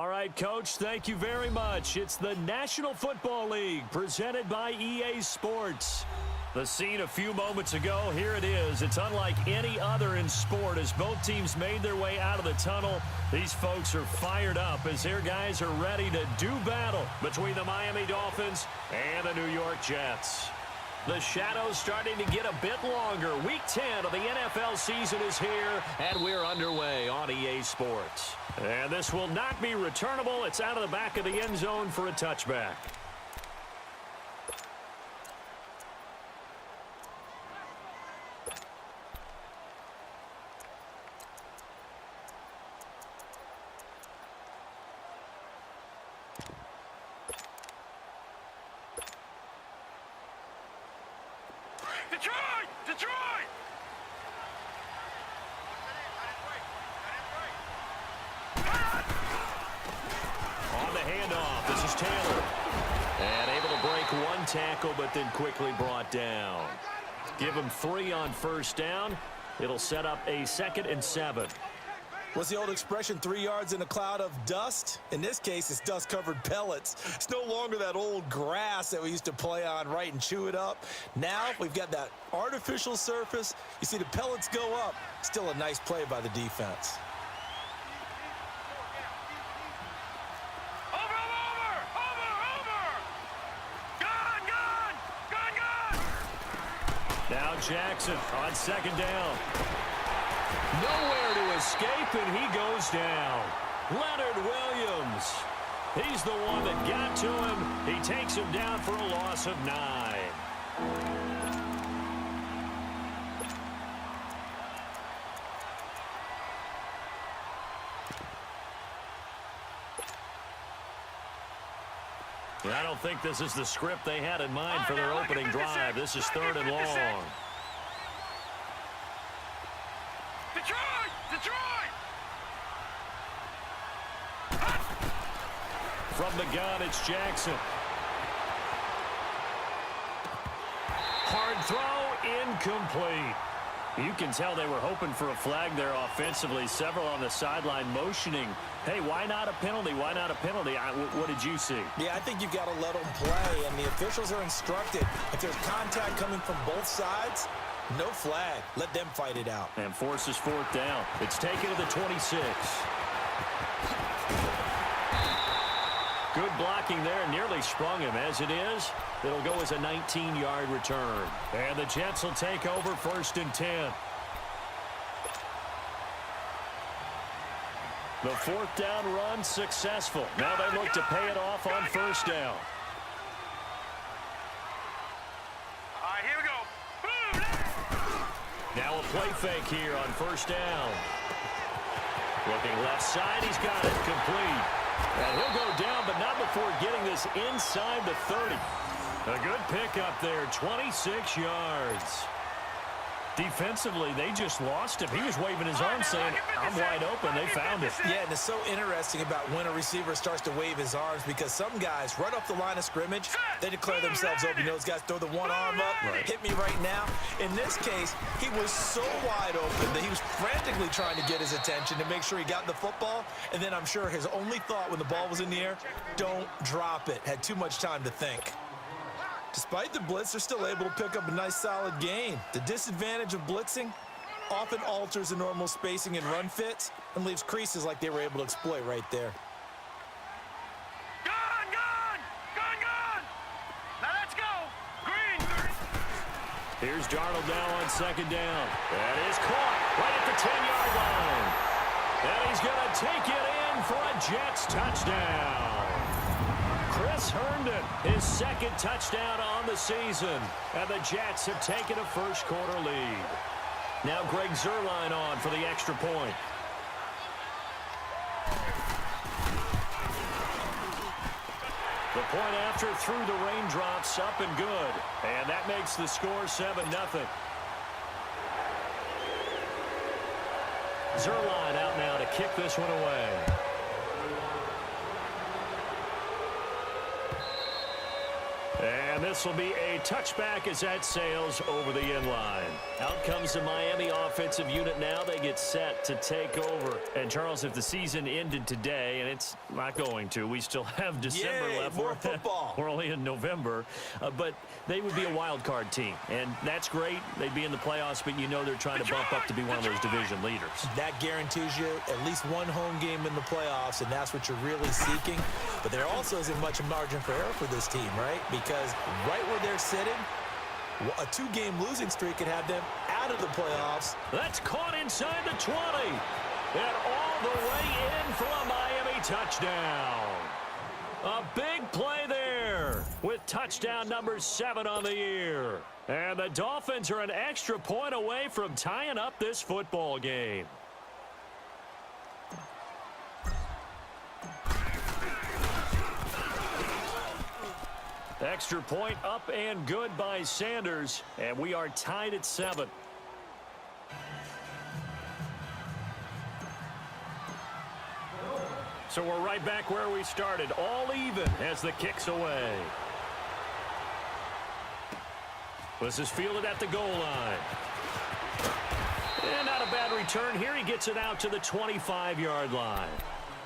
All right, Coach, thank you very much. It's the National Football League presented by EA Sports. The scene a few moments ago, here it is. It's unlike any other in sport as both teams made their way out of the tunnel. These folks are fired up as their guys are ready to do battle between the Miami Dolphins and the New York Jets. The shadow's starting to get a bit longer. Week 10 of the NFL season is here, and we're underway on EA Sports. And this will not be returnable. It's out of the back of the end zone for a touchback. Detroit! On the handoff, this is Taylor. And able to break one tackle, but then quickly brought down. Give him 3 on first down. It'll set up a 2nd and 7. What's the old expression, 3 yards in a cloud of dust? In this case, it's dust-covered pellets. It's no longer that old grass that we used to play on, right, and chew it up. Now we've got that artificial surface. You see the pellets go up. Still a nice play by the defense. Now Jackson on 2nd down. Nowhere to escape, and he goes down. Leonard Williams. He's the one that got to him. He takes him down for a loss of 9. I don't think this is the script they had in mind for their opening drive. This is 3rd and long. Detroit! From the gun, it's Jackson. Hard throw, incomplete. You can tell they were hoping for a flag there offensively. Several on the sideline motioning, hey, why not a penalty? Why not a penalty? What did you see? Yeah, I think you've got to let them play, and the officials are instructed. If there's contact coming from both sides, no flag. Let them fight it out. And forces 4th down. It's taken to the 26. Good blocking there. Nearly sprung him. As it is, it'll go as a 19-yard return. And the Jets will take over 1st and 10. The 4th down run successful. Now they look to pay it off on 1st down. Here we go. Now a play fake here on 1st down. Looking left side, he's got it complete. And he'll go down, but not before getting this inside the 30. A good pickup there, 26 yards. Defensively, they just lost him. He was waving his arm saying, I'm wide open. They found it. Yeah, and it's so interesting about when a receiver starts to wave his arms because some guys, right off the line of scrimmage, they declare themselves open. You know, those guys throw the one arm up, hit me right now. In this case, he was so wide open that he was frantically trying to get his attention to make sure he got the football. And then I'm sure his only thought when the ball was in the air, don't drop it. Had too much time to think. Despite the blitz, they're still able to pick up a nice, solid gain. The disadvantage of blitzing often alters the normal spacing and run fits and leaves creases like they were able to exploit right there. Gun! Now let's go! Green! Here's Darnold now on 2nd down. That is caught right at the 10-yard line. And he's going to take it in for a Jets touchdown. Chris Herndon, his 2nd touchdown on the season. And the Jets have taken a first-quarter lead. Now Greg Zuerlein on for the extra point. The point after through the raindrops, up and good. And that makes the score 7-0. Zuerlein out now to kick this one away. And this will be a touchback as that sails over the end line. Out comes the Miami offensive unit now. They get set to take over. And, Charles, if the season ended today, and it's not going to, we still have December left. More football. We're only in November. But they would be a wild card team. And that's great. They'd be in the playoffs, but you know they're trying to bump up to be one of those division leaders. That guarantees you at least one home game in the playoffs, and that's what you're really seeking. But there also isn't much margin for error for this team, right? Because right where they're sitting, a two-game losing streak could have them out of the playoffs. That's caught inside the 20. And all the way in for a Miami touchdown. A big play there with touchdown number 7 on the year. And the Dolphins are an extra point away from tying up this football game. Extra point up and good by Sanders, and we are tied at 7. So we're right back where we started, all even as the kick's away. This is fielded at the goal line. And not a bad return here. He gets it out to the 25-yard line.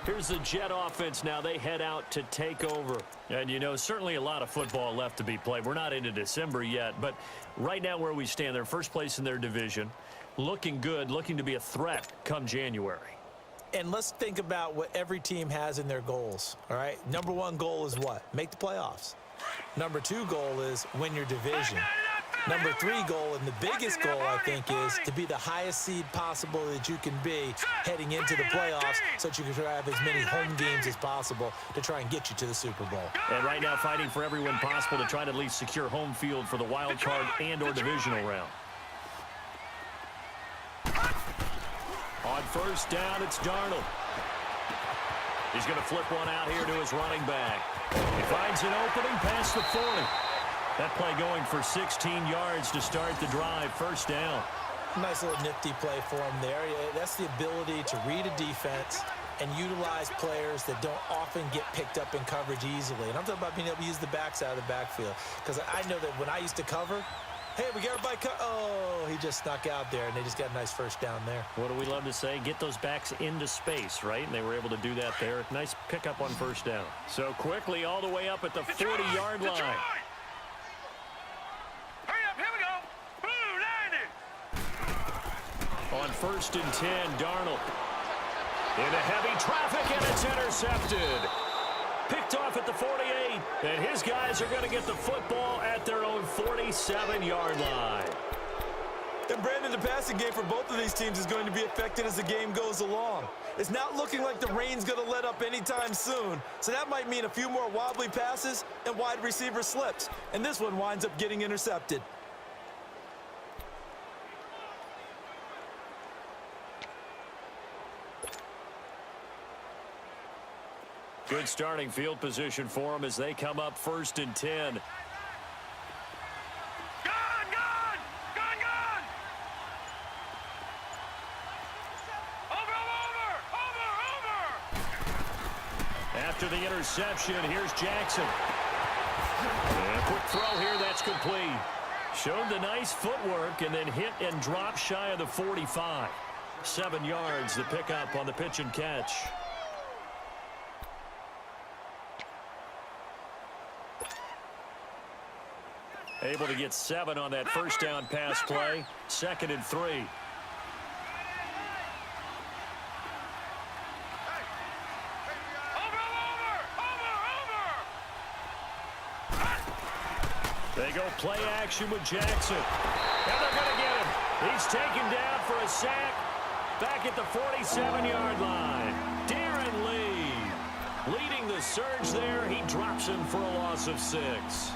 Here's the Jet offense now. They head out to take over. And, you know, certainly a lot of football left to be played. We're not into December yet, but right now where we stand, they're first place in their division. Looking good, looking to be a threat come January. And let's think about what every team has in their goals, all right? Number 1 goal is what? Make the playoffs. Number 2 goal is win your division. Number 3 goal, and the biggest goal, I think, is to be the highest seed possible that you can be heading into the playoffs so that you can have as many home games as possible to try and get you to the Super Bowl. And right now fighting for every win possible to try to at least secure home field for the wild card and or divisional round. On first down, it's Darnold. He's going to flip one out here to his running back. He finds an opening past the 40. That play going for 16 yards to start the drive. First down. Nice little nifty play for him there. That's the ability to read a defense and utilize players that don't often get picked up in coverage easily. And I'm talking about being able to use the backside of the backfield. Because I know that when I used to cover, hey, we got everybody oh, he just snuck out there, and they just got a nice first down there. What do we love to say? Get those backs into space, right? And they were able to do that there. Nice pickup on first down. So quickly all the way up at the 40-yard line. On first and 10, Darnold. Into heavy traffic, and it's intercepted. Picked off at the 48, and his guys are going to get the football at their own 47-yard line. And, Brandon, the passing game for both of these teams is going to be affected as the game goes along. It's not looking like the rain's going to let up anytime soon, so that might mean a few more wobbly passes and wide receiver slips. And this one winds up getting intercepted. Good starting field position for them as they come up first and 10. Gone! Over! After the interception, here's Jackson. And a quick throw here, that's complete. Showed the nice footwork and then hit and dropped shy of the 45. 7 yards, the pickup on the pitch and catch. Able to get 7 on that first down pass play. 2nd and 3. They go play action with Jackson. And they're going to get him. He's taken down for a sack. Back at the 47-yard line. Darren Lee leading the surge there. He drops him for a loss of 6.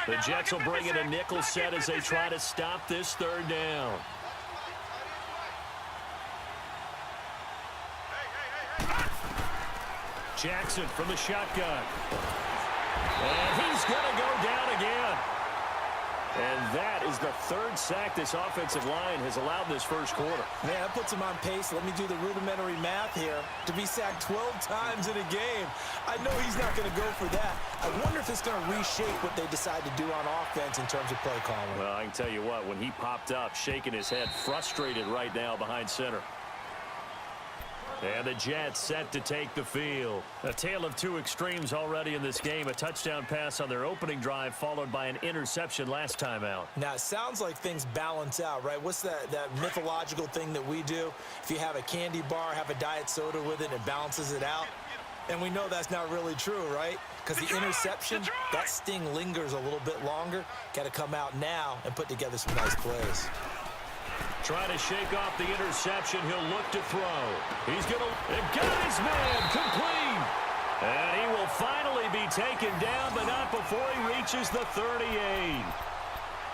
The Jets will bring in a nickel set as they try to stop this 3rd down. Jackson from the shotgun. And he's going to go down again. And that is the third sack this offensive line has allowed this first quarter. Man, that puts him on pace. Let me do the rudimentary math here. To be sacked 12 times in a game, I know he's not going to go for that. I wonder if it's going to reshape what they decide to do on offense in terms of play calling. Well, I can tell you what, when he popped up, shaking his head, frustrated right now behind center. And the Jets set to take the field. A tale of two extremes already in this game. A touchdown pass on their opening drive, followed by an interception last time out. Now, it sounds like things balance out, right? What's that mythological thing that we do? If you have a candy bar, have a diet soda with it, and it balances it out. And we know that's not really true, right? Because the interception, that sting lingers a little bit longer. Got to come out now and put together some nice plays. Trying to shake off the interception. He'll look to throw. He's going to... got his man complete. And he will finally be taken down, but not before he reaches the 38.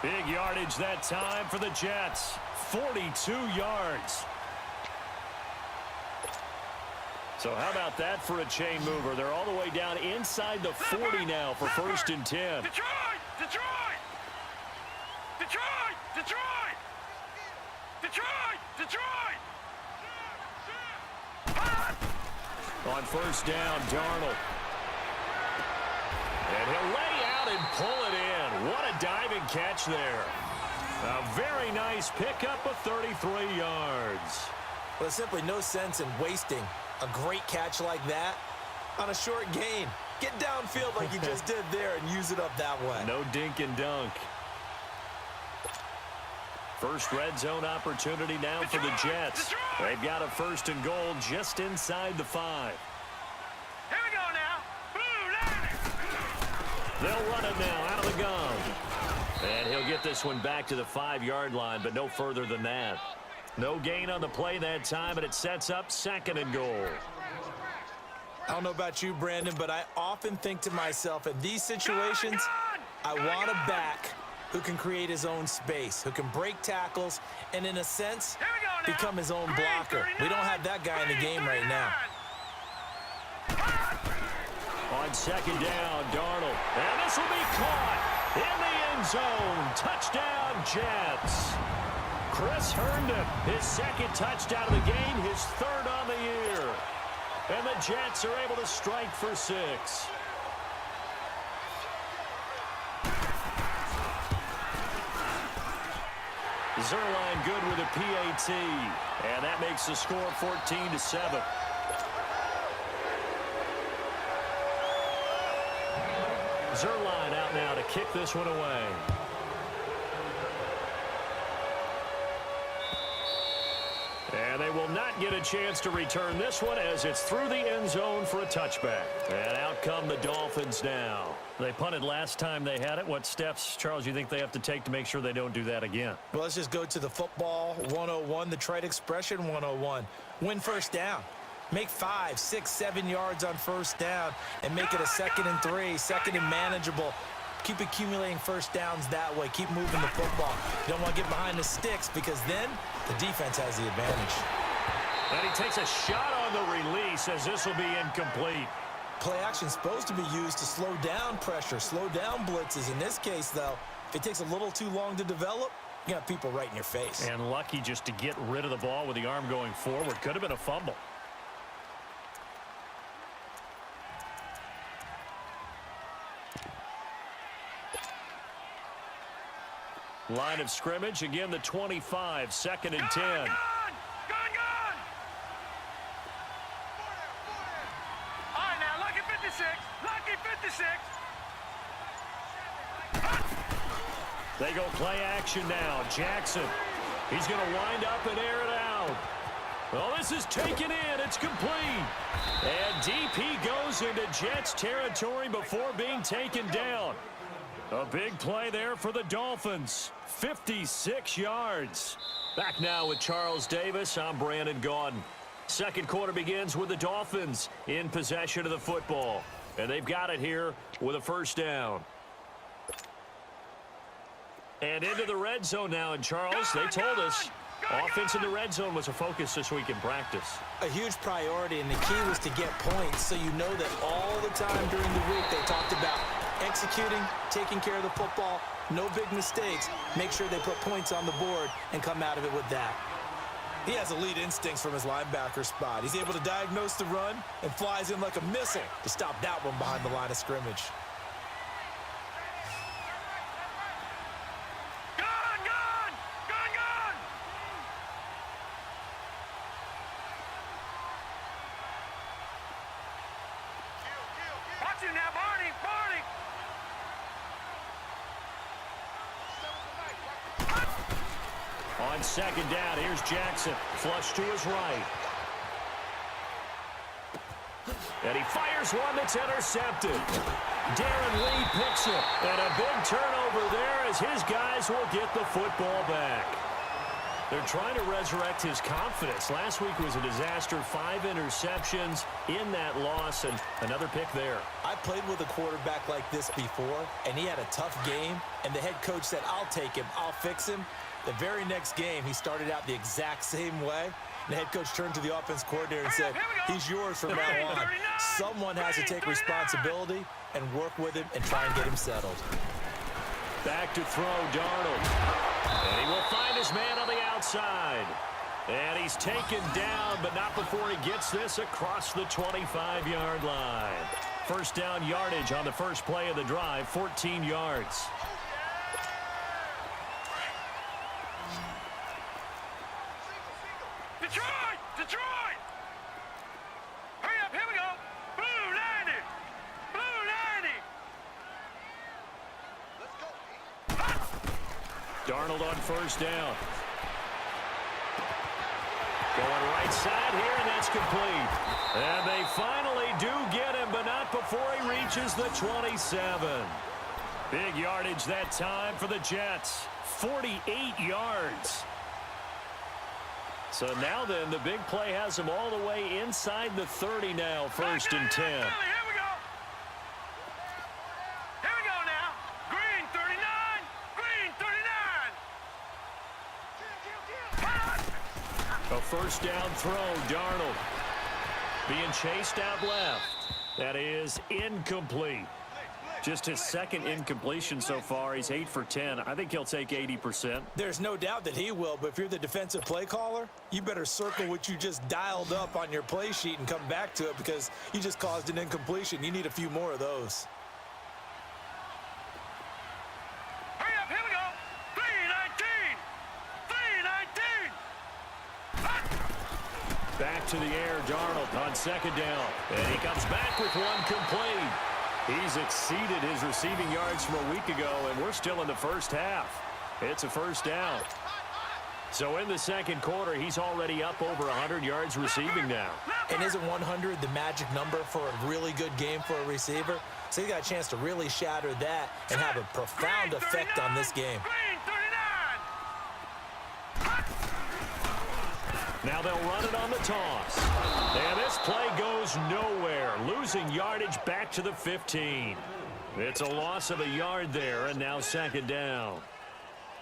Big yardage that time for the Jets. 42 yards. So how about that for a chain mover? They're all the way down inside the 40 now for 1st and 10. Detroit! Detroit! Detroit! Detroit! Detroit! Detroit! On 1st down, Darnold. And he'll lay out and pull it in. What a diving catch there. A very nice pickup of 33 yards. Well, there's simply no sense in wasting a great catch like that on a short gain. Get downfield like you just did there and use it up that way. No dink and dunk. First red zone opportunity now for the Jets. They've got a 1st and goal just inside the 5. Here we go now. They'll run it now out of the gun. And he'll get this one back to the 5-yard line, but no further than that. No gain on the play that time, and it sets up 2nd and goal. I don't know about you, Brandon, but I often think to myself, in these situations, I want a back who can create his own space, who can break tackles, and in a sense, become his own blocker. We don't have that guy in the game right now. On 2nd down, Darnold. And this will be caught in the end zone. Touchdown, Jets. Chris Herndon, his 2nd touchdown of the game, his 3rd on the year. And the Jets are able to strike for 6. Zerline good with a PAT, and that makes the score 14-7. Zerline out now to kick this one away. And they will not get a chance to return this one as it's through the end zone for a touchback. And out come the Dolphins now. They punted last time they had it. What steps, Charles, you think they have to take to make sure they don't do that again? Well, let's just go to the football 101, the trite expression 101. Win 1st down. Make 5, 6, 7 yards on 1st down and make it a 2nd and 3, 2nd and manageable. Keep accumulating 1st downs that way. Keep moving the football. You don't want to get behind the sticks because then the defense has the advantage. And he takes a shot on the release as this will be incomplete. Play action is supposed to be used to slow down pressure, slow down blitzes. In this case, though, if it takes a little too long to develop, you got people right in your face. And lucky just to get rid of the ball with the arm going forward. Could have been a fumble. Line of scrimmage, again the 25, 2nd and 10. Gone! All right, now, lucky 56. Lucky 56. They go play action now. Jackson, he's going to wind up and air it out. Well, this is taken in. It's complete. And DP goes into Jets territory before being taken down. A big play there for the Dolphins. 56 yards. Back now with Charles Davis. I'm Brandon Gaudin. 2nd quarter begins with the Dolphins in possession of the football. And they've got it here with a 1st down. And into the red zone now. And Charles, they told us offense in the red zone was a focus this week in practice. A huge priority, and the key was to get points. So you know that all the time during the week they talked about executing, taking care of the football, no big mistakes. Make sure they put points on the board and come out of it with that. He has elite instincts from his linebacker spot. He's able to diagnose the run and flies in like a missile to stop that one behind the line of scrimmage. Watch him now, Barney! Barney! On second down, here's Jackson. Flush to his right. And he fires one that's intercepted. Darren Lee picks it. And a big turnover there as his guys will get the football back. They're trying to resurrect his confidence. Last week was a disaster. 5 interceptions in that loss, and another pick there. I played with a quarterback like this before, and he had a tough game, and the head coach said, I'll take him, I'll fix him. The very next game, he started out the exact same way. The head coach turned to the offense coordinator and said, he's yours from now on. Someone has to take responsibility and work with him and try and get him settled. Back to throw, Darnold. And he will find his man on the outside. And he's taken down, but not before he gets this across the 25-yard line. First down yardage on the first play of the drive, 14 yards. Detroit! Detroit! Hurry up, here we go! Blue 90! Blue 90! Darnold on first down. Going right side here, and that's complete. And they finally do get him, but not before he reaches the 27. Big yardage that time for the Jets. 48 yards. So now then, the big play has him all the way inside the 30 now, first and 10. Here we go! Here we go now! Green 39! Green 39! A first down throw, Darnold. Being chased out left. That is incomplete. Just his second incompletion so far. He's 8 for 10. I think he'll take 80%. There's no doubt that he will, but if you're the defensive play caller, you better circle what you just dialed up on your play sheet and come back to it because you just caused an incompletion. You need a few more of those. Hurry up, here we go! 319! 319! Back to the air, Darnold on second down. And he comes back with one complete. He's exceeded his receiving yards from a week ago, and we're still in the first half. It's a first down. So in the second quarter, he's already up over 100 yards receiving now. And isn't 100 the magic number for a really good game for a receiver? So he got a chance to really shatter that and have a profound effect on this game. Green 39! Now they'll run it on the toss. And this play goes nowhere, losing yardage back to the 15. It's a loss of a yard there, and now second down.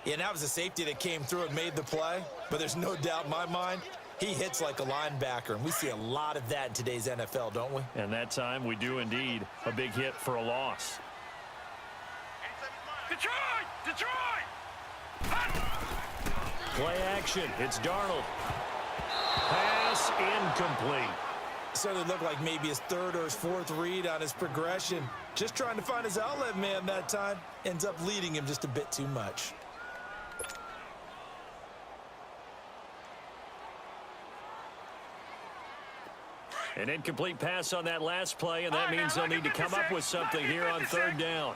Yeah, and that was a safety that came through and made the play, but there's no doubt in my mind, he hits like a linebacker, and we see a lot of that in today's NFL, don't we? And that time we do indeed. A big hit for a loss. Detroit! Detroit! Play action. It's Darnold. Pass incomplete. So it looked like maybe his third or his fourth read on his progression. Just trying to find his outlet man that time. Ends up leading him just a bit too much. An incomplete pass on that last play, and that means they'll need to come up with something here on third down.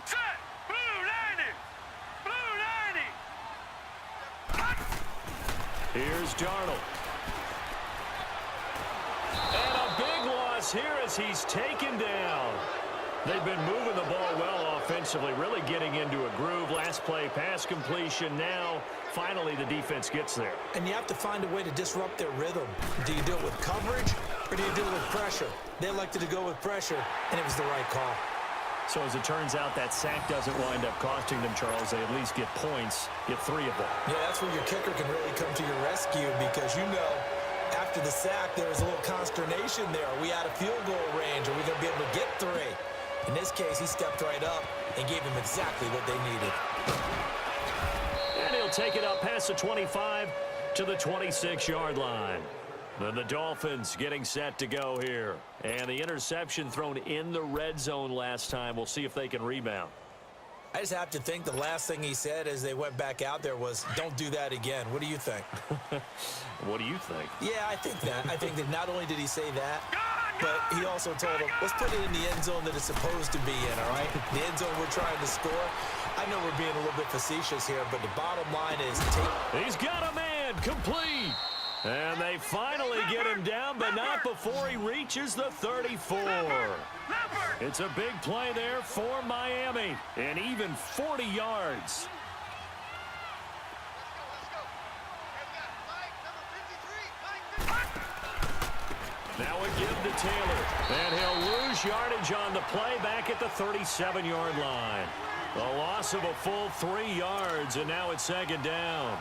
Set! Blue 90! Blue 90! Here's Darnold. And a big loss here as he's taken down. They've been moving the ball well offensively, really getting into a groove. Last play, pass completion. Now, finally, the defense gets there. And you have to find a way to disrupt their rhythm. Do you do it with coverage, or do you do it with pressure? They elected to go with pressure, and it was the right call. So as it turns out, that sack doesn't wind up costing them, Charles. They at least get points, get 3 of them. Yeah, that's where your kicker can really come to your rescue because you know after the sack, there was a little consternation there. Are we out of field goal range? Are we going to be able to get 3? In this case, he stepped right up and gave them exactly what they needed. And he'll take it up past the 25 to the 26-yard line. Then the Dolphins getting set to go here. And the interception thrown in the red zone last time. We'll see if they can rebound. I just have to think the last thing he said as they went back out there was, don't do that again. What do you think? What do you think? Yeah, I think that. I think that not only did he say that, but he also told him, let's put it in the end zone that it's supposed to be in, all right? The end zone we're trying to score. I know we're being a little bit facetious here, but the bottom line is he's got a man complete. And they finally get him down, but not before he reaches the 34. It's a big play there for Miami, and even 40 yards. Now a give to Taylor, and he'll lose yardage on the play back at the 37-yard line. A loss of a full 3 yards, and now it's second down.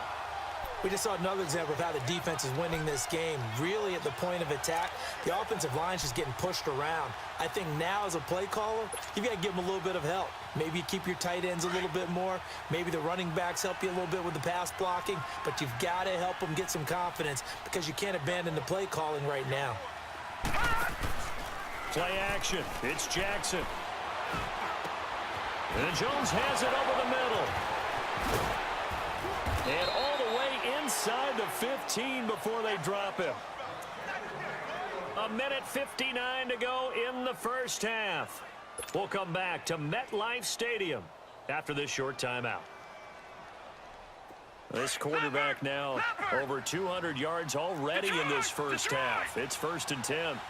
We just saw another example of how the defense is winning this game. Really at the point of attack, the offensive line is just getting pushed around. I think now as a play caller, you've got to give them a little bit of help. Maybe you keep your tight ends a little bit more. Maybe the running backs help you a little bit with the pass blocking. But you've got to help them get some confidence because you can't abandon the play calling right now. Play action. It's Jackson. And Jones has it over the middle. And all the way inside the 15 before they drop him. 1:59 to go in the first half. We'll come back to MetLife Stadium after this short timeout. This quarterback now over 200 yards already in this first half. It's 1st and 10.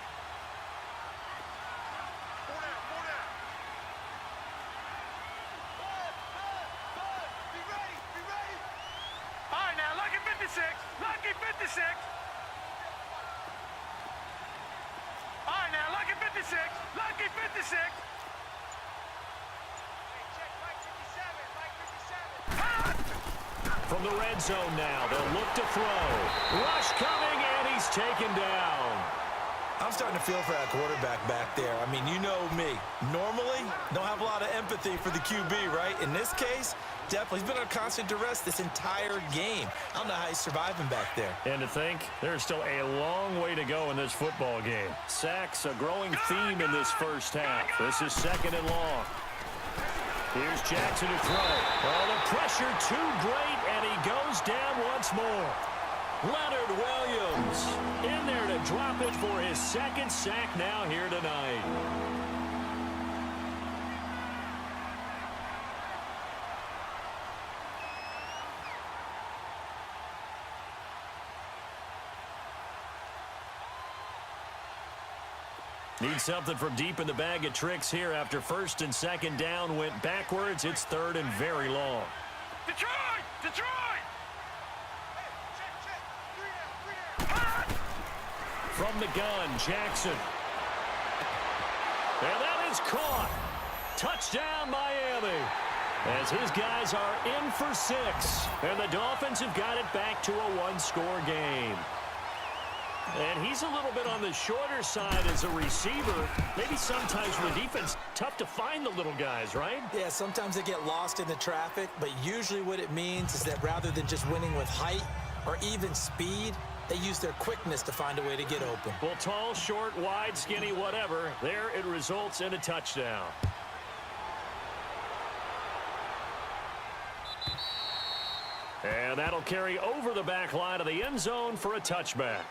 Lucky 56. All right, now, lucky 56. Lucky 56. From the red zone now, they'll look to throw. Rush coming, and he's taken down. I'm starting to feel for that quarterback back there. I mean, you know me. Normally, don't have a lot of empathy for the QB, right? In this case, definitely. He's been under constant duress this entire game. I don't know how he's surviving back there. And to think, there's still a long way to go in this football game. Sacks, a growing theme in this first half. This is 2nd and long. Here's Jackson to throw. Oh, the pressure too great, and he goes down once more. Leonard Williams in there to drop it for his 2nd sack now here tonight. Need something from deep in the bag of tricks here after 1st and 2nd down went backwards. It's 3rd and very long. Detroit! Detroit! From the gun, Jackson. And that is caught. Touchdown, Miami. As his guys are in for 6. And the Dolphins have got it back to a 1-score game. And he's a little bit on the shorter side as a receiver. Maybe sometimes for the defense, tough to find the little guys, right? Yeah, sometimes they get lost in the traffic, but usually what it means is that rather than just winning with height or even speed, they use their quickness to find a way to get open. Well, tall, short, wide, skinny, whatever, there it results in a touchdown. And that'll carry over the back line of the end zone for a touchback.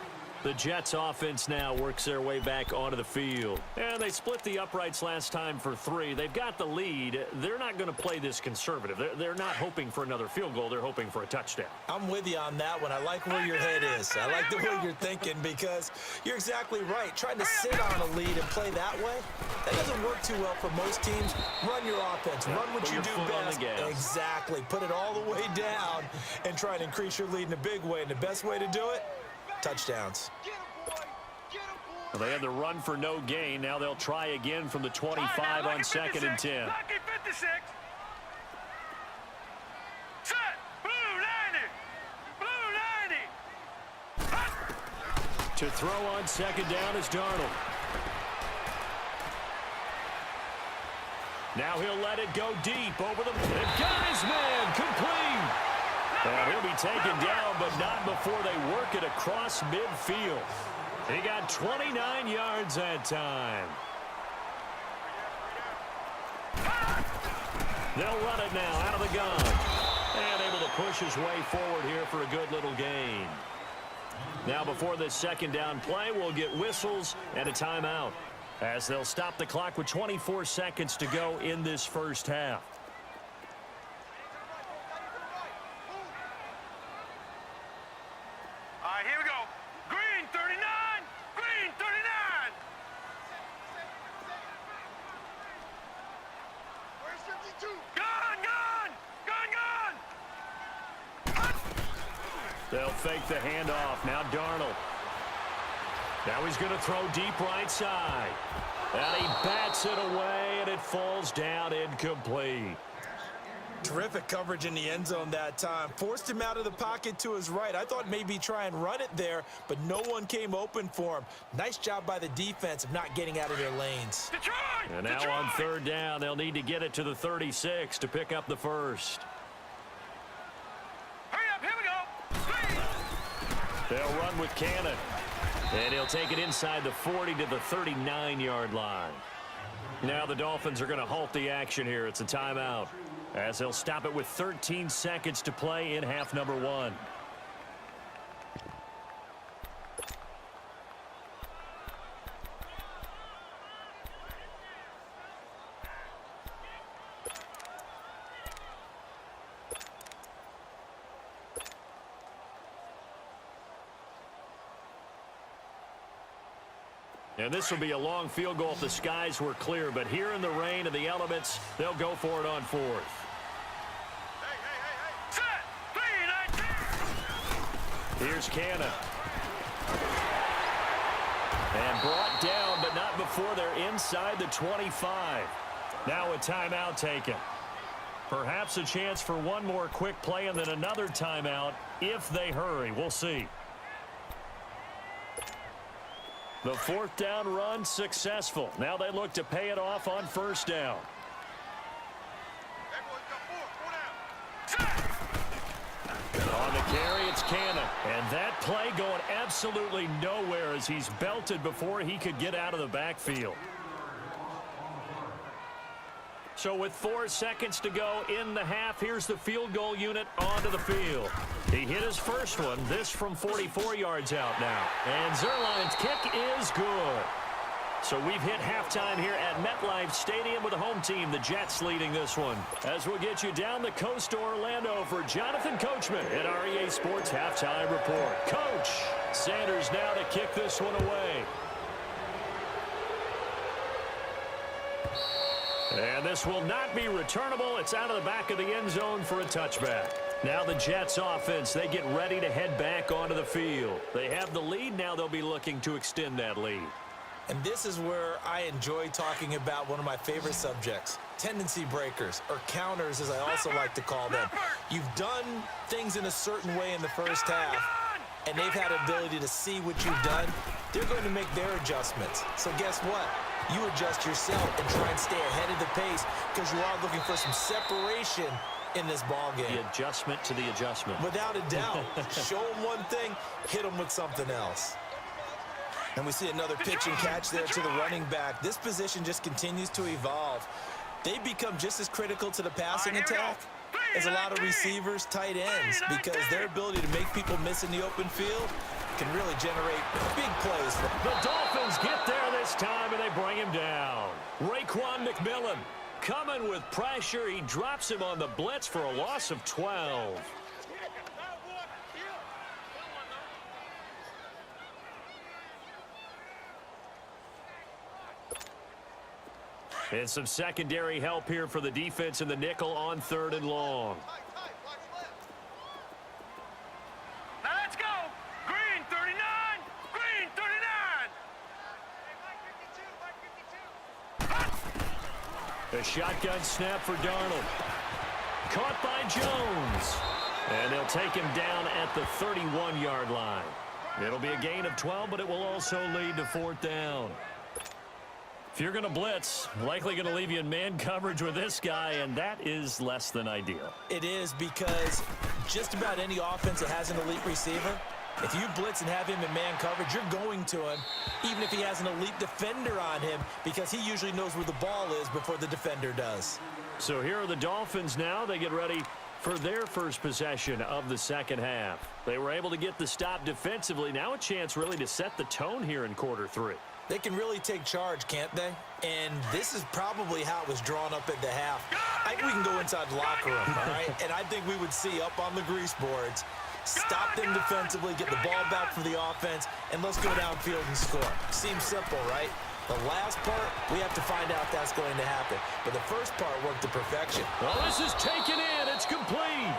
The Jets offense now works their way back onto the field. And they split the uprights last time for 3. They've got the lead. They're not going to play this conservative. They're not hoping for another field goal. They're hoping for a touchdown. I'm with you on that one. I like where your head is. I like the way you're thinking because you're exactly right. Trying to sit on a lead and play that way, that doesn't work too well for most teams. Run your offense. Run what you do best. Exactly. Put it all the way down and try and increase your lead in a big way. And the best way to do it, touchdowns. Well, they had the run for no gain. Now they'll try again from the 25 on 2nd and 10. Lucky 56. Set. Blue 90. Blue 90. To throw on second down is Darnold. Now he'll let it go deep over the... They've got his man complete. And he'll be taken down, but not before they work it across midfield. He got 29 yards that time. They'll run it now out of the gun. And able to push his way forward here for a good little gain. Now before this second down play, we'll get whistles and a timeout, as they'll stop the clock with 24 seconds to go in this first half. All right, here we go. Green 39. Green 39. Where's 52? Gun, gun. Gun, gun. They'll fake the handoff. Now Darnold. Now he's going to throw deep right side. And he bats it away, and it falls down incomplete. Terrific coverage in the end zone that time. Forced him out of the pocket to his right. I thought maybe try and run it there, but no one came open for him. Nice job by the defense of not getting out of their lanes. Detroit! And now Detroit! on third down, they'll need to get it to the 36 to pick up the first. Hurry up, here we go. Please. They'll run with Cannon. And he'll take it inside the 40 to the 39-yard line. Now the Dolphins are going to halt the action here. It's a timeout, as they'll stop it with 13 seconds to play in half number one. And this will be a long field goal if the skies were clear. But here in the rain and the elements, they'll go for it on fourth. Hey. Set. Clean. Here's Canna. And brought down, but not before they're inside the 25. Now a timeout taken. Perhaps a chance for one more quick play and then another timeout if they hurry. We'll see. The fourth down run successful. Now they look to pay it off on first down. On the carry, it's Cannon. And that play going absolutely nowhere as he's belted before he could get out of the backfield. So with 4 seconds to go in the half, here's the field goal unit onto the field. He hit his first one, this from 44 yards out now. And Zerline's kick is good. So we've hit halftime here at MetLife Stadium with the home team, the Jets, leading this one. As we'll get you down the coast to Orlando for Jonathan Coachman at our EA Sports Halftime Report. Coach, Sanders now to kick this one away. And this will not be returnable. It's out of the back of the end zone for a touchback. Now the Jets offense, they get ready to head back onto the field. They have the lead. Now they'll be looking to extend that lead. And this is where I enjoy talking about one of my favorite subjects, tendency breakers, or counters as I also like to call them. You've done things in a certain way in the first half, and they've had the ability to see what you've done. They're going to make their adjustments. So guess what? You adjust yourself and try and stay ahead of the pace because you are looking for some separation in this ball game. The adjustment to the adjustment. Without a doubt. Show them one thing, hit them with something else. And we see another pitch and catch there to the running back. This position just continues to evolve. They become just as critical to the passing attack as a lot of receivers, tight ends, because their ability to make people miss in the open field can really generate big plays. The Dolphins get there this time, and they bring him down. Raekwon McMillan coming with pressure. He drops him on the blitz for a loss of 12. And some secondary help here for the defense in the nickel on 3rd and long. Now let's go. Green 39. Green 39. A shotgun snap for Darnold. Caught by Jones. And they'll take him down at the 31-yard line. It'll be a gain of 12, but it will also lead to 4th down. If you're going to blitz, likely going to leave you in man coverage with this guy, and that is less than ideal. It is, because just about any offense that has an elite receiver, if you blitz and have him in man coverage, you're going to him, even if he has an elite defender on him, because he usually knows where the ball is before the defender does. So here are the Dolphins now. They get ready for their first possession of the second half. They were able to get the stop defensively. Now a chance really to set the tone here in quarter 3. They can really take charge, can't they? And this is probably how it was drawn up at the half. I think we can go inside the locker room, all right? And I think we would see up on the grease boards, stop them defensively, get the ball back for the offense, and let's go downfield and score. Seems simple, right? The last part, we have to find out if that's going to happen. But the first part worked to perfection. Well, this is taken in. It's complete.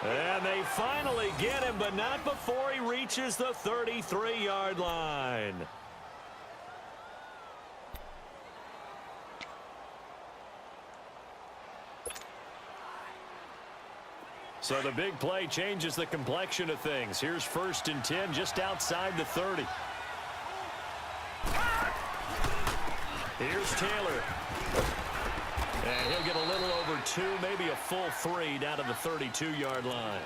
And they finally get him, but not before he reaches the 33-yard line. So the big play changes the complexion of things. Here's 1st and 10 just outside the 30. Here's Taylor. And he'll get a little over 2, maybe a full 3 down to the 32-yard line.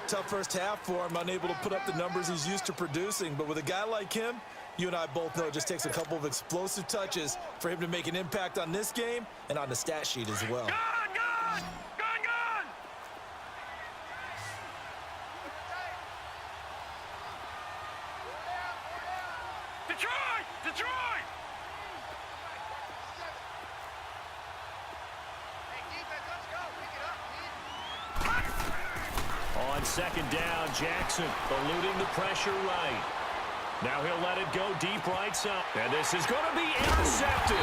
Tough first half for him, unable to put up the numbers he's used to producing. But with a guy like him, you and I both know it just takes a couple of explosive touches for him to make an impact on this game and on the stat sheet as well. Detroit! On 2nd down, Jackson eluding the pressure right. Now he'll let it go deep right side. And this is going to be intercepted.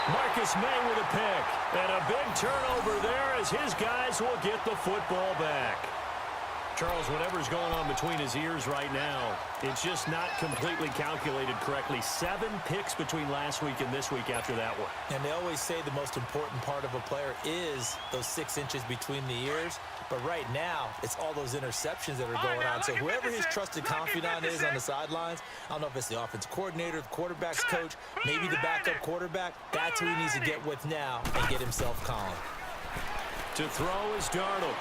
Marcus May with a pick. And a big turnover there as his guys will get the football back. Charles, whatever's going on between his ears right now, it's just not completely calculated correctly. 7 picks between last week and this week after that one. And they always say the most important part of a player is those 6 inches between the ears. But right now, it's all those interceptions that are going on. So whoever his trusted confidant is on the sidelines, I don't know if it's the offensive coordinator, the quarterback's coach, maybe the backup quarterback, that's who he needs to get with now and get himself calm. To throw is Darnold.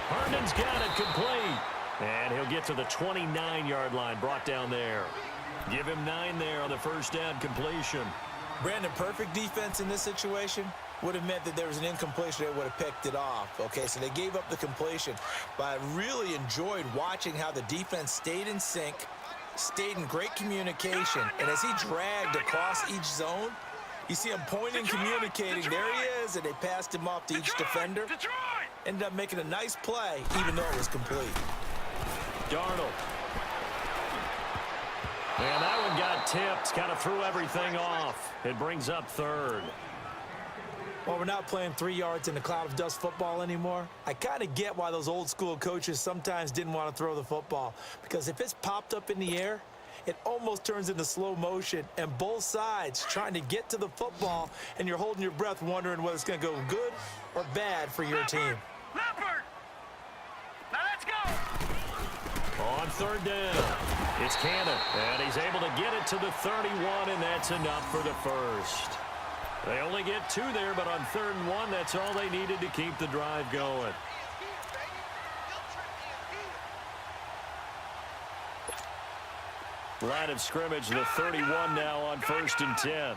Herndon's got it complete. And he'll get to the 29-yard line, brought down there. Give him 9 there on the first down completion. Brandon, perfect defense in this situation would have meant that there was an incompletion. They would have picked it off. Okay, so they gave up the completion. But I really enjoyed watching how the defense stayed in sync, stayed in great communication. And as he dragged across each zone, you see him pointing, communicating. There he is, and they passed him off to each defender. Ended up making a nice play, even though it was complete. Darnold. And that one got tipped. Kind of threw everything off. It brings up 3rd. Well, we're not playing 3 yards in a cloud of dust football anymore. I kind of get why those old school coaches sometimes didn't want to throw the football. Because if it's popped up in the air, it almost turns into slow motion, and both sides trying to get to the football, and you're holding your breath wondering whether it's going to go good or bad for your team. Leopard! Now let's go! On 3rd down, it's Cannon, and he's able to get it to the 31, and that's enough for the first. They only get 2 there, but on 3rd and 1, that's all they needed to keep the drive going. Line of scrimmage, the 31 now on 1st and 10. Now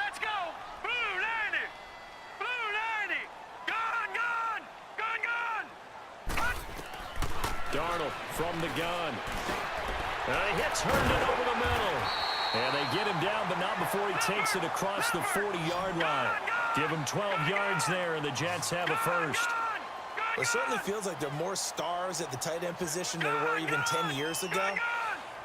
let's go! Blue 90! Blue 90! Gun! Darnold from the gun. He hits Herndon over the middle. And they get him down, but not before he takes it across the 40-yard line. Give him 12 yards there, and the Jets have a first. It certainly feels like there are more stars at the tight end position than there were even 10 years ago.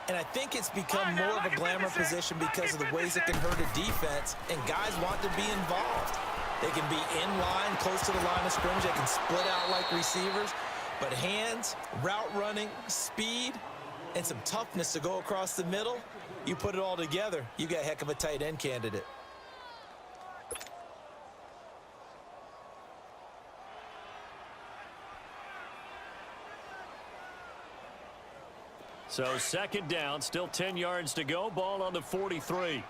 And I think it's become more of a glamour position because of the ways it can hurt a defense, and guys want to be involved. They can be in line, close to the line of scrimmage. They can split out like receivers. But hands, route running, speed, and some toughness to go across the middle, you put it all together, you got a heck of a tight end candidate. So second down, still 10 yards to go. Ball on the 43.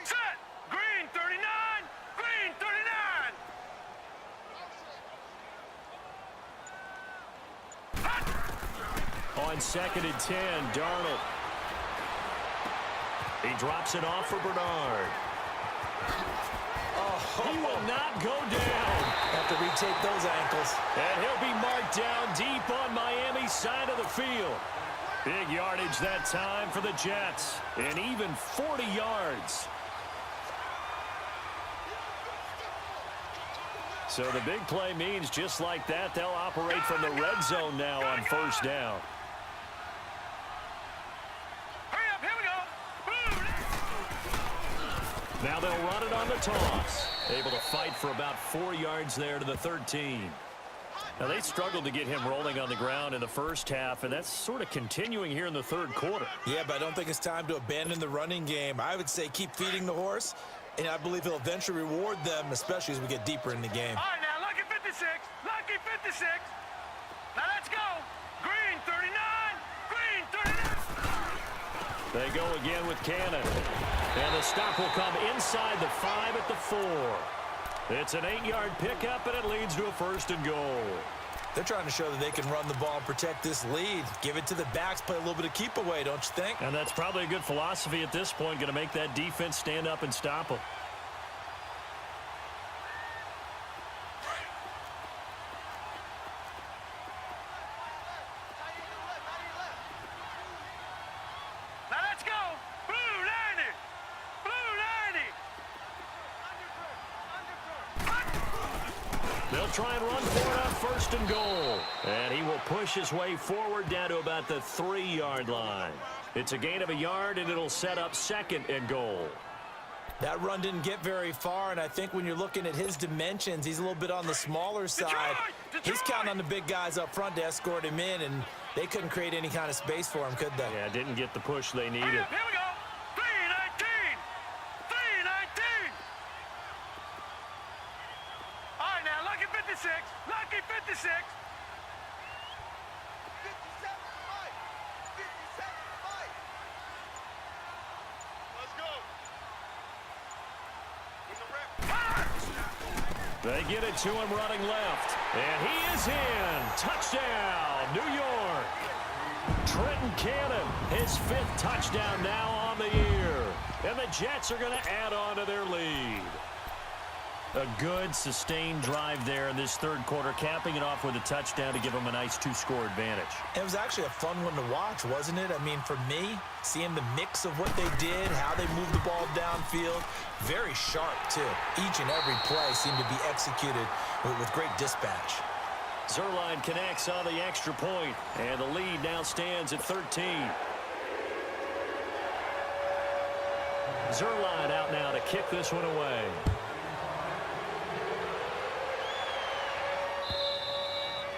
Set. Green 39. Green 39. On second and 10, Darnold. He drops it off for Bernard. He will not go down. Have to retake those ankles. And he'll be marked down deep on Miami's side of the field. Big yardage that time for the Jets. And even 40 yards. So the big play means just like that, they'll operate from the red zone now on first down. Hurry up, here we go. Now they'll run it on the toss. Able to fight for about 4 yards there to the 13. Now they struggled to get him rolling on the ground in the first half, and that's sort of continuing here in the third quarter. Yeah, but I don't think it's time to abandon the running game. I would say keep feeding the horse, and I believe he'll eventually reward them, especially as we get deeper in the game. All right, now, lucky 56. Lucky 56. Now let's go. Green 39. Green 39. They go again with Cannon. And the stop will come inside the 5 at the 4. It's an 8-yard pickup, and it leads to a first and goal. They're trying to show that they can run the ball and protect this lead. Give it to the backs, play a little bit of keep away, don't you think? And that's probably a good philosophy at this point, going to make that defense stand up and stop them. Now let's go. Blue 90. Blue 90. They'll try and run for it on first and goal. And he will push his way forward down to about the 3-yard line. It's a gain of a yard, and it'll set up second and goal. That run didn't get very far, and I think when you're looking at his dimensions, he's a little bit on the smaller side. He's counting on the big guys up front to escort him in, and they couldn't create any kind of space for him, could they? Yeah, didn't get the push they Hurry needed. up, here we go. 319. 319. All right, now, lucky 56. Lucky 56. 57-5. Let's go. They get it to him running left. And he is in. Touchdown, New York. Trenton Cannon, his 5th touchdown now on the year. And the Jets are going to add on to their lead. A good, sustained drive there in this third quarter, capping it off with a touchdown to give them a nice 2-score advantage. It was actually a fun one to watch, wasn't it? I mean, for me, seeing the mix of what they did, how they moved the ball downfield, very sharp, too. Each and every play seemed to be executed with great dispatch. Zuerlein connects on the extra point, and the lead now stands at 13. Zuerlein out now to kick this one away.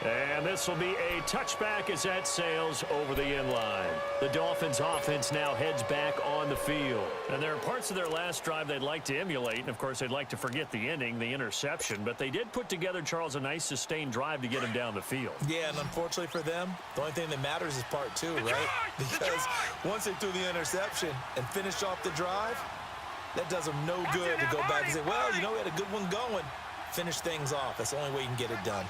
And this will be a touchback as that sails over the end line. The Dolphins offense now heads back on the field. And there are parts of their last drive they'd like to emulate. And, of course, they'd like to forget the ending, the interception. But they did put together, Charles, a nice sustained drive to get him down the field. Yeah, and unfortunately for them, the only thing that matters is part 2, right? Because once they threw the interception and finished off the drive, that does them no good to go back and say, well, you know, we had a good one going. Finish things off. That's the only way you can get it done.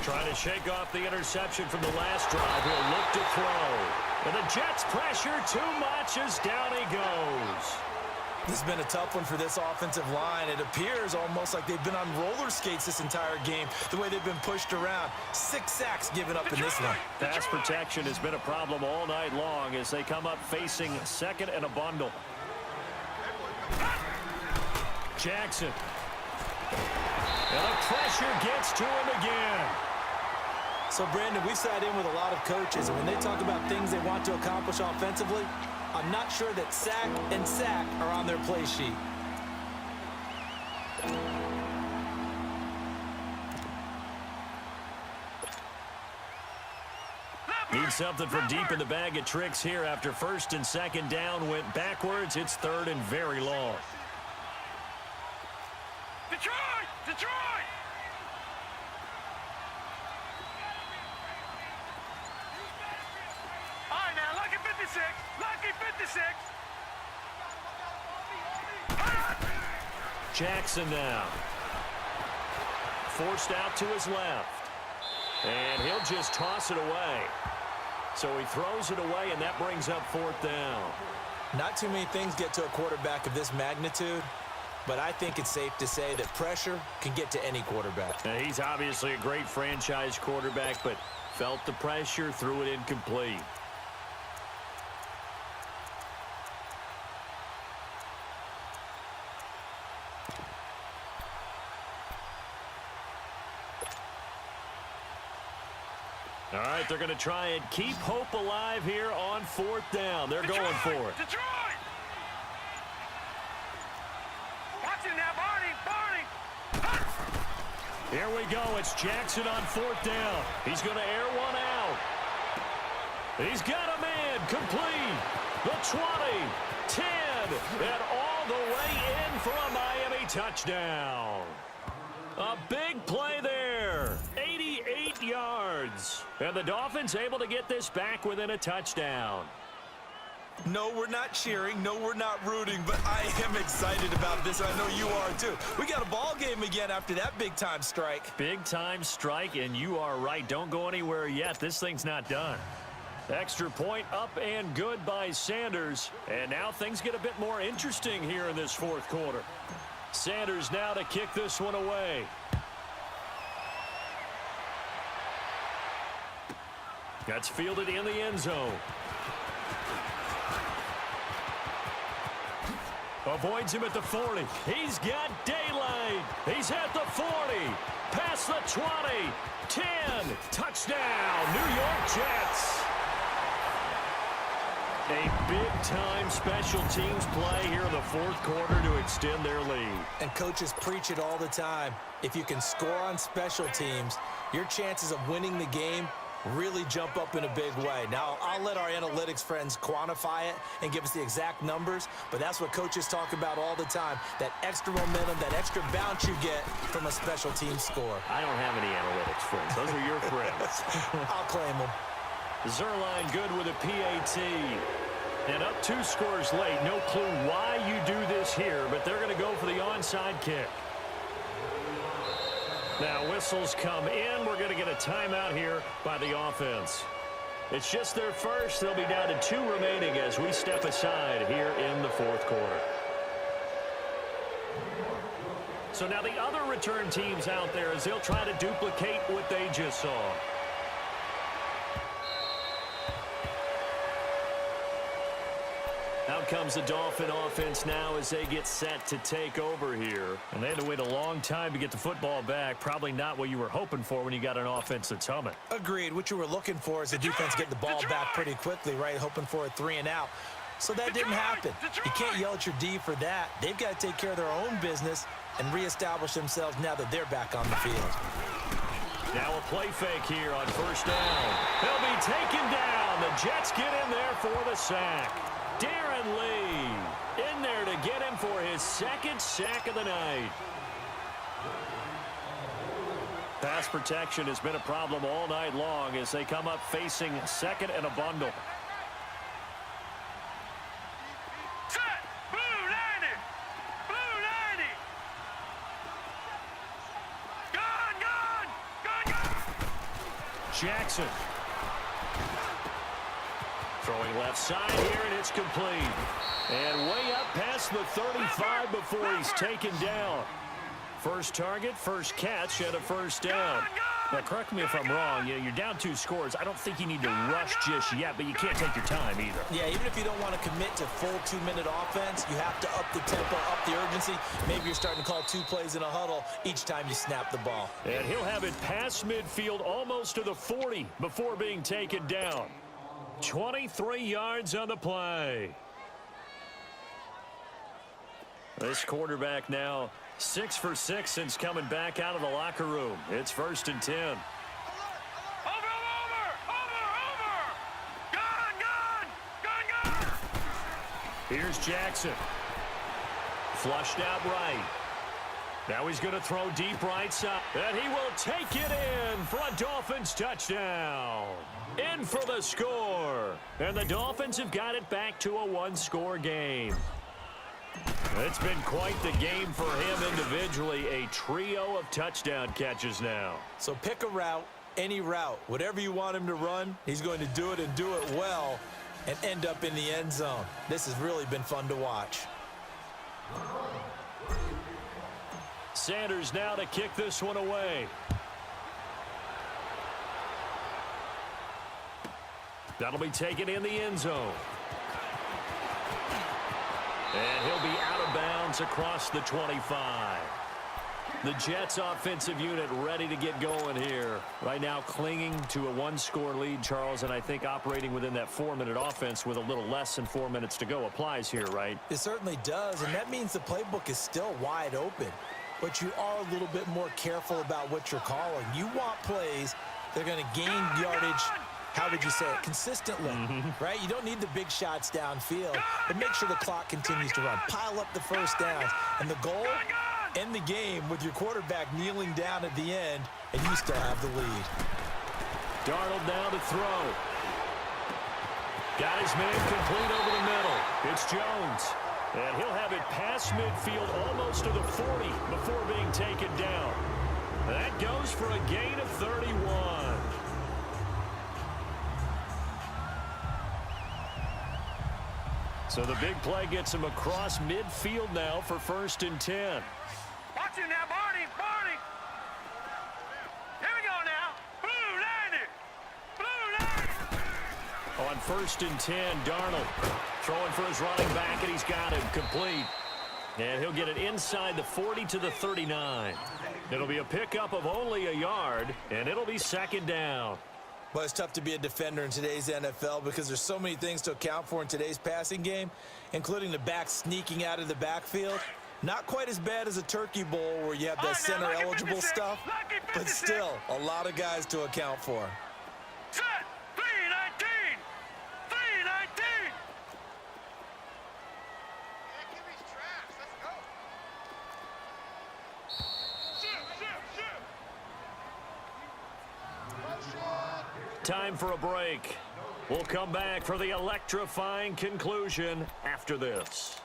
Trying to shake off the interception from the last drive. He'll look to throw. And the Jets pressure too much as down he goes. This has been a tough one for this offensive line. It appears almost like they've been on roller skates this entire game, the way they've been pushed around. 6 sacks given up in this one. Pass protection has been a problem all night long as they come up facing second and a bundle. Jackson. And the pressure gets to him again. So, Brandon, we've sat in with a lot of coaches, and when they talk about things they want to accomplish offensively, I'm not sure that sack and sack are on their play sheet. Need something from deep in the bag of tricks here after first and second down went backwards. It's third and very long. Detroit! Detroit! All right, now, lucky 56. Lucky 56. Jackson now. Forced out to his left. And he'll just toss it away. So he throws it away, and that brings up 4th down. Not too many things get to a quarterback of this magnitude, but I think it's safe to say that pressure can get to any quarterback. Now, he's obviously a great franchise quarterback, but felt the pressure, threw it incomplete. All right, they're going to try and keep hope alive here on 4th down. They're going for it. Detroit! Watch it now, Barney! Here we go. It's Jackson on 4th down. He's going to air one out. He's got a man complete. The 20, 10, and all the way in for a Miami touchdown. A big play there. 88 yards. And the Dolphins able to get this back within a touchdown. No, we're not cheering. No, we're not rooting, but I am excited about this. I know you are, too. We got a ball game again after that big-time strike. Big-time strike, and you are right. Don't go anywhere yet. This thing's not done. Extra point up and good by Sanders. And now things get a bit more interesting here in this 4th quarter. Sanders now to kick this one away. That's fielded in the end zone. Avoids him at the 40. He's got daylight. He's at the 40. Past the 20. 10. Touchdown, New York Jets. A big-time special teams play here in the 4th quarter to extend their lead. And coaches preach it all the time. If you can score on special teams, your chances of winning the game really jump up in a big way. Now, I'll let our analytics friends quantify it and give us the exact numbers, but that's what coaches talk about all the time, that extra momentum, that extra bounce you get from a special team score. I don't have any analytics friends. Those are your friends. I'll claim them. Zerline good with a PAT. And up 2 scores late. No clue why you do this here, but they're going to go for the onside kick. Now whistles come in. We're going to get a timeout here by the offense. It's just their first. They'll be down to 2 remaining as we step aside here in the 4th quarter. So now the other return teams out there as they'll try to duplicate what they just saw. Out comes the Dolphin offense now as they get set to take over here. And they had to wait a long time to get the football back. Probably not what you were hoping for when you got an offense that's humming. Agreed. What you were looking for is the defense getting the ball back pretty quickly, right? Hoping for a 3 and out. So that didn't happen. You can't yell at your D for that. They've got to take care of their own business and reestablish themselves now that they're back on the field. Now a play fake here on 1st down. They'll be taken down. The Jets get in there for the sack. Darren Lee in there to get him for his 2nd sack of the night. Pass protection has been a problem all night long as they come up facing 2nd and a bundle. Set! Blue 90! Blue 90! Gun! Jackson. Throwing left side here, and it's complete. And way up past the 35 before he's taken down. First target, first catch, and a 1st down. Now, correct me if I'm wrong. You're down 2 scores. I don't think you need to rush just yet, but you can't take your time either. Yeah, even if you don't want to commit to full 2-minute offense, you have to up the tempo, up the urgency. Maybe you're starting to call 2 plays in a huddle each time you snap the ball. And he'll have it past midfield almost to the 40 before being taken down. 23 yards on the play. This quarterback now 6 for 6 since coming back out of the locker room. It's 1st and 10. Over! Gun! Here's Jackson. Flushed out right. Now he's going to throw deep right side. And he will take it in for a Dolphins touchdown. In for the score. And the Dolphins have got it back to a one-score game. It's been quite the game for him individually. A trio of touchdown catches now. So pick a route, any route. Whatever you want him to run, he's going to do it and do it well and end up in the end zone. This has really been fun to watch. Sanders now to kick this one away. That'll be taken in the end zone. And he'll be out of bounds across the 25. The Jets offensive unit ready to get going here. Right now clinging to a one-score lead, Charles, and I think operating within that 4-minute offense with a little less than 4 minutes to go applies here, right? It certainly does, and that means the playbook is still wide open. But you are a little bit more careful about what you're calling. You want plays that are going to gain yardage, how would you say it, consistently, right? You don't need the big shots downfield, but make sure the clock continues to run. Pile up the first downs, and the goal, end the game with your quarterback kneeling down at the end, and you still have the lead. Darnold now to throw. Got his man complete over the middle. It's Jones. And he'll have it past midfield almost to the 40 before being taken down. That goes for a gain of 31. So the big play gets him across midfield now for 1st and 10. Watch it now, Barney, Barney. Here we go now. Blue 90. On 1st and 10, Darnold throwing for his running back, and he's got him complete. And he'll get it inside the 40 to the 39. It'll be a pickup of only a yard, and it'll be 2nd down. Well, it's tough to be a defender in today's NFL because there's so many things to account for in today's passing game, including the back sneaking out of the backfield. Not quite as bad as a turkey bowl where you have that center-eligible stuff, but still a lot of guys to account for. Set. 319. 319. Time for a break. We'll come back for the electrifying conclusion after this.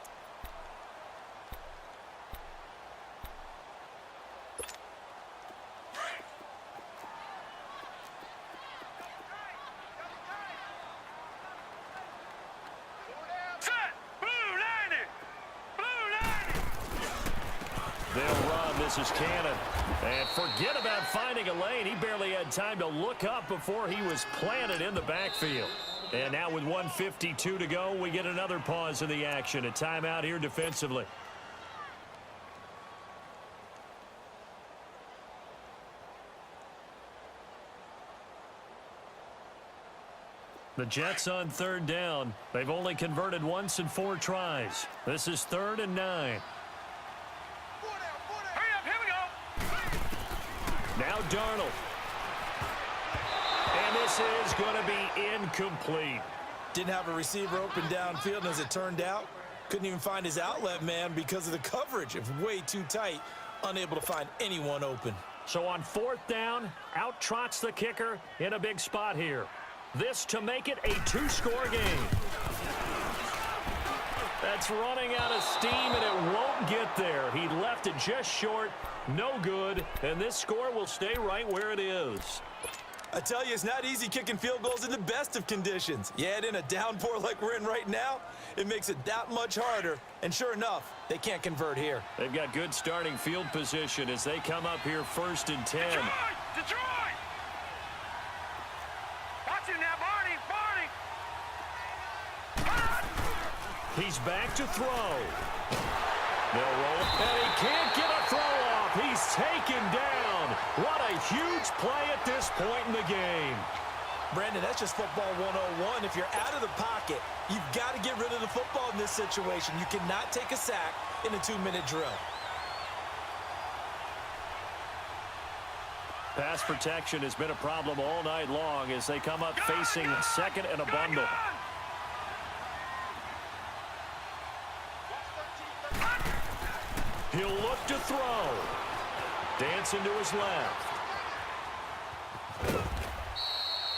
Set. Blue 90. Blue 90. They'll run. This is Cannon. And forget about finding a lane. He barely had time to look up before he was planted in the backfield. And now with 1:52 to go, we get another pause in the action. A timeout here defensively. The Jets on 3rd down. They've only converted once in 4 tries. This is 3rd and 9. Hurry up, here we go. Now Darnold. And this is going to be incomplete. Didn't have a receiver open downfield, and as it turned out, couldn't even find his outlet man because of the coverage. It was way too tight, unable to find anyone open. So on 4th down, out trots the kicker in a big spot here. This to make it a 2-score game. That's running out of steam, and it won't get there. He left it just short, no good, and this score will stay right where it is. I tell you, it's not easy kicking field goals in the best of conditions. You add in a downpour like we're in right now, it makes it that much harder. And sure enough, they can't convert here. They've got good starting field position as they come up here 1st and 10. Detroit! Watch it now, Barney, Barney! He's back to throw. They'll roll, and he can't get a throw off. He's taken down. What a huge play at this point in the game. Brandon, that's just football 101. If you're out of the pocket, you've got to get rid of the football in this situation. You cannot take a sack in a 2-minute drill. Pass protection has been a problem all night long as they come up facing 2nd and a bundle. He'll look to throw. Dancing to his left.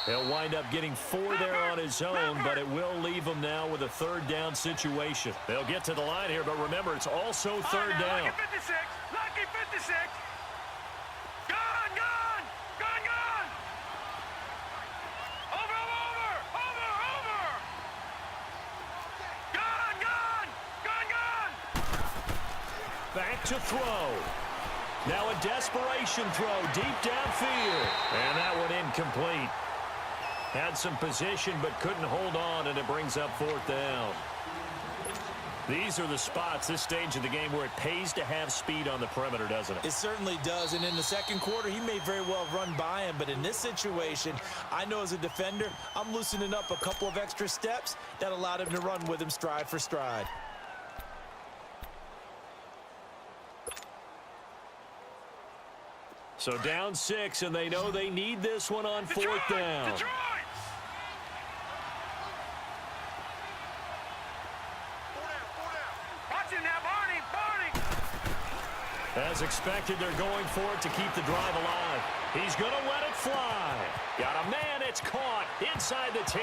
He'll wind up getting 4 there on his own, but it will leave him now with a third down situation. They'll get to the line here, but remember, it's also third down. Lucky 56. Lucky 56. Gone, gone, gone, gone. Over. Gone, gone, gone, gone. Back to throw. Now a desperation throw deep downfield. And that one incomplete. Had some position but couldn't hold on, and it brings up 4th down. These are the spots, this stage of the game, where it pays to have speed on the perimeter, doesn't it? It certainly does, and in the second quarter, he may very well run by him, but in this situation, I know as a defender, I'm loosening up a couple of extra steps that allowed him to run with him stride for stride. So down 6, and they know they need this one on 4th down. Detroit. Watch him now, Barney. As expected, they're going for it to keep the drive alive. He's going to let it fly. Got a man, it's caught inside the 10.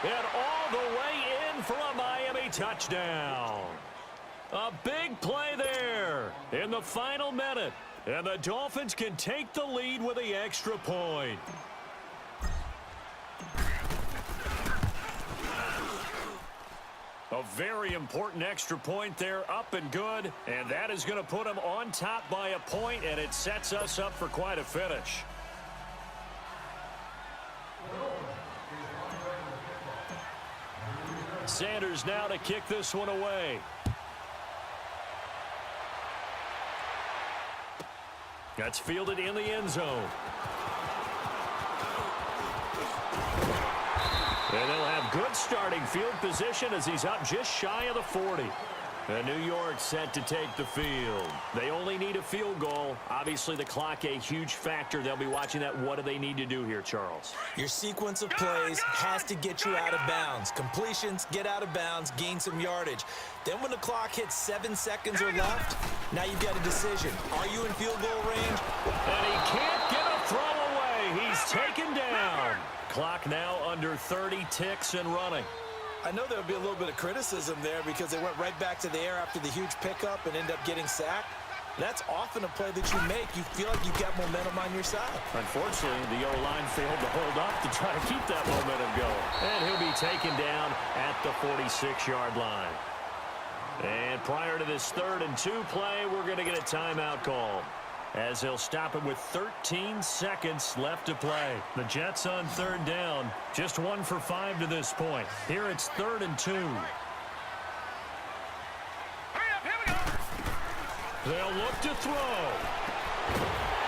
And all the way in for a Miami touchdown. A big play there in the final minute. And the Dolphins can take the lead with the extra point. A very important extra point there, up and good. And that is going to put them on top by a point, and it sets us up for quite a finish. Sanders now to kick this one away. That's fielded in the end zone. And they'll have good starting field position as he's up just shy of the 40. And New York set to take the field. They only need a field goal. Obviously, the clock a huge factor. They'll be watching that. What do they need to do here, Charles? Your sequence of plays has to get you out of bounds. Completions, get out of bounds, gain some yardage. Then when the clock hits 7 seconds or left, now you've got a decision. Are you in field goal range? And he can't get a throw away. He's taken down. Clock now under 30 ticks and running. I know there'll be a little bit of criticism there because they went right back to the air after the huge pickup and end up getting sacked. That's often a play that you make. You feel like you've got momentum on your side. Unfortunately, the O-line failed to hold up to try to keep that momentum going. And he'll be taken down at the 46-yard line. And prior to this 3rd and 2 play, we're going to get a timeout call, as they'll stop him with 13 seconds left to play. The Jets on 3rd down, just 1 for 5 to this point. Here it's 3rd and 2. Hurry up, here we go. They'll look to throw.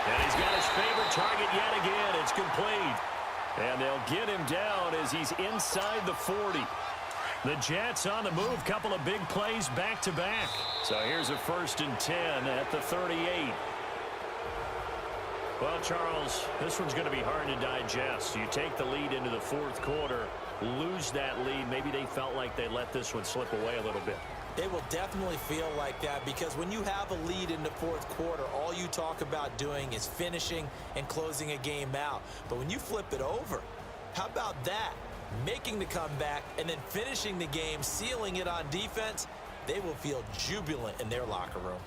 And he's got his favorite target yet again. It's complete. And they'll get him down as he's inside the 40. The Jets on the move. Couple of big plays back-to-back. So here's a 1st and 10 at the 38. Well, Charles, this one's going to be hard to digest. You take the lead into the 4th quarter, lose that lead. Maybe they felt like they let this one slip away a little bit. They will definitely feel like that because when you have a lead in the 4th quarter, all you talk about doing is finishing and closing a game out. But when you flip it over, how about that? Making the comeback and then finishing the game, sealing it on defense, they will feel jubilant in their locker room.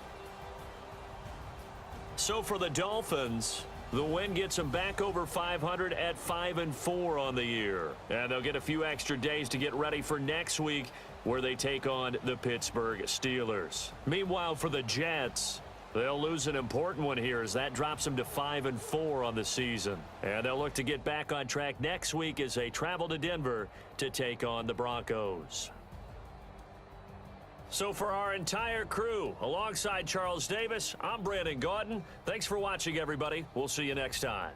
So for the Dolphins, the win gets them back over 500 at 5-4 on the year. And they'll get a few extra days to get ready for next week, where they take on the Pittsburgh Steelers. Meanwhile, for the Jets, they'll lose an important one here as that drops them to 5-4 on the season. And they'll look to get back on track next week as they travel to Denver to take on the Broncos. So for our entire crew, alongside Charles Davis, I'm Brandon Gaudin. Thanks for watching, everybody. We'll see you next time.